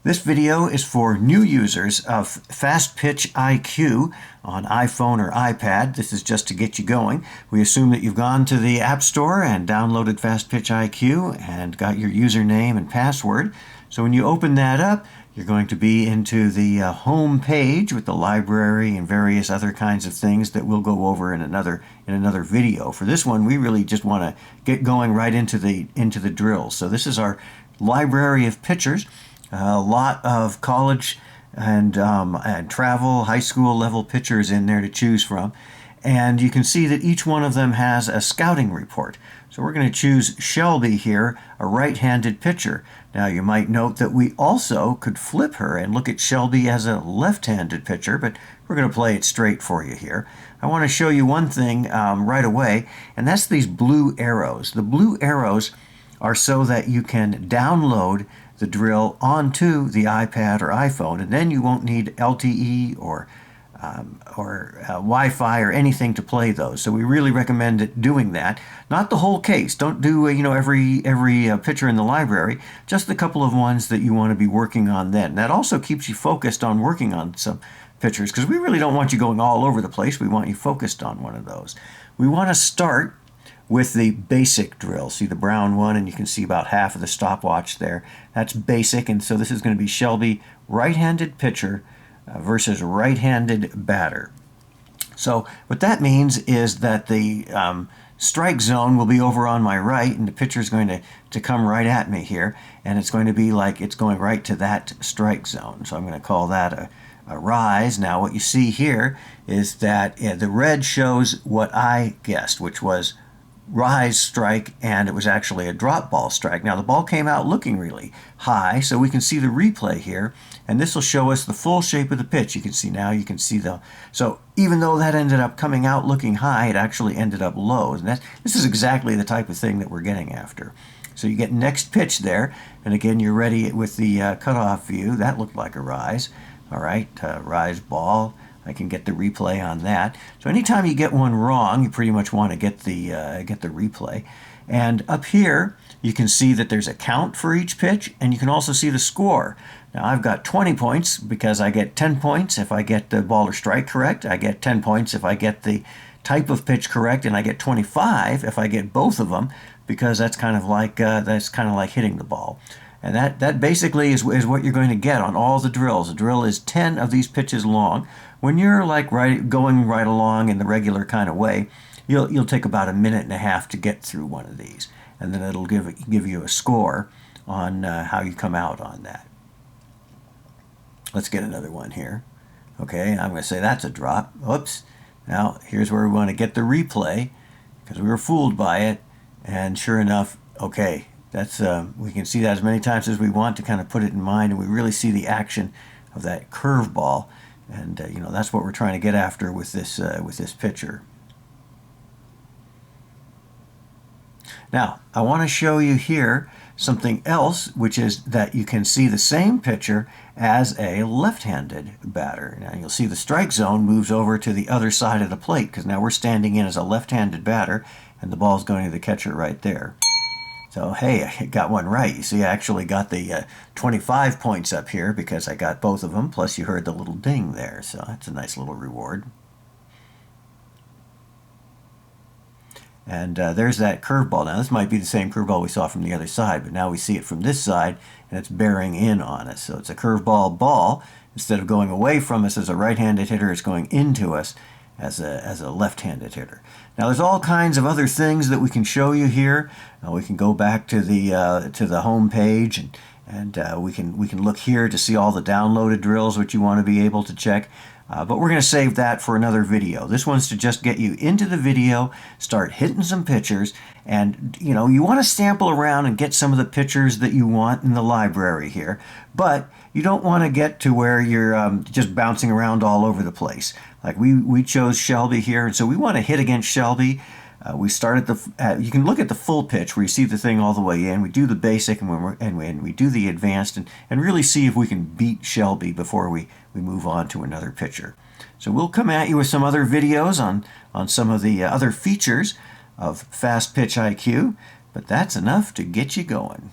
This video is for new users of Fastpitch IQ on iPhone or iPad. This is just to get you going. We assume that you've gone to the App Store and downloaded Fastpitch IQ and got your username and password. So when you open that up, you're going to be into the home page with the library and various other kinds of things that we'll go over in another video. For this one, we really just want to get going right into the drills. So this is our library of pictures. A lot of college and travel, high school level pitchers in there to choose from. And you can see that each one of them has a scouting report. So we're going to choose Shelby here, a right-handed pitcher. Now you might note that we also could flip her and look at Shelby as a left-handed pitcher, but we're going to play it straight for you here. I want to show you one thing right away, and that's these blue arrows. The blue arrows are so that you can download the drill onto the iPad or iPhone, and then you won't need LTE or Wi-Fi or anything to play those. So we really recommend doing that. Not the whole case. Don't do every picture in the library. Just the couple of ones that you want to be working on then. That also keeps you focused on working on some pictures, because we really don't want you going all over the place. We want you focused on one of those. We want to start with the basic drill. See the brown one, and you can see about half of the stopwatch there. That's basic, and so this is going to be Shelby, right-handed pitcher versus right-handed batter. So what that means is that the strike zone will be over on my right, and the pitcher is going to come right at me here, and it's going to be like it's going right to that strike zone. So I'm going to call that a rise. Now what you see here is that the red shows what I guessed, which was rise strike, and it was actually a drop ball strike. Now the ball came out looking really high, so we can see the replay here, and this will show us the full shape of the pitch. You can see now, you can see so even though that ended up coming out looking high, it actually ended up low, and this is exactly the type of thing that we're getting after. So you get next pitch there, and again you're ready with the cutoff view. That looked like a rise. All right, rise ball. I can get the replay on that. So anytime you get one wrong, you pretty much want to get the replay. And up here, you can see that there's a count for each pitch, and you can also see the score. Now I've got 20 points because I get 10 points if I get the ball or strike correct. I get 10 points if I get the type of pitch correct, and I get 25 if I get both of them, because that's kind of like hitting the ball. And that basically is what you're going to get on all the drills. The drill is 10 of these pitches long. When you're going right along in the regular kind of way, you'll take about a minute and a half to get through one of these, and then it'll give you a score on how you come out on that. Let's get another one here. Okay, I'm going to say that's a drop. Oops. Now here's where we want to get the replay, because we were fooled by it, and sure enough, okay. That's we can see that as many times as we want to kind of put it in mind, and we really see the action of that curveball, and that's what we're trying to get after with this pitcher. Now I want to show you here something else, which is that you can see the same pitcher as a left-handed batter. Now you'll see the strike zone moves over to the other side of the plate, because now we're standing in as a left-handed batter, and the ball's going to the catcher right there. So hey, I got one right. You see, I actually got the 25 points up here because I got both of them, plus you heard the little ding there. So that's a nice little reward. And there's that curveball. Now this might be the same curveball we saw from the other side, but now we see it from this side, and it's bearing in on us. So it's a curveball ball. Instead of going away from us as a right-handed hitter, it's going into us as a left-handed hitter. Now there's all kinds of other things that we can show you here. We can go back to the home page, and we can look here to see all the downloaded drills which you want to be able to check. But we're going to save that for another video. This one's to just get you into the video, start hitting some pitchers, and you want to sample around and get some of the pitchers that you want in the library here, but you don't want to get to where you're just bouncing around all over the place. Like we chose Shelby here, and so we want to hit against Shelby. We start at you can look at the full pitch where you see the thing all the way in. We do the basic, and we do the advanced, and really see if we can beat Shelby before we move on to another pitcher. So we'll come at you with some other videos on some of the other features of Fastpitch IQ, but that's enough to get you going.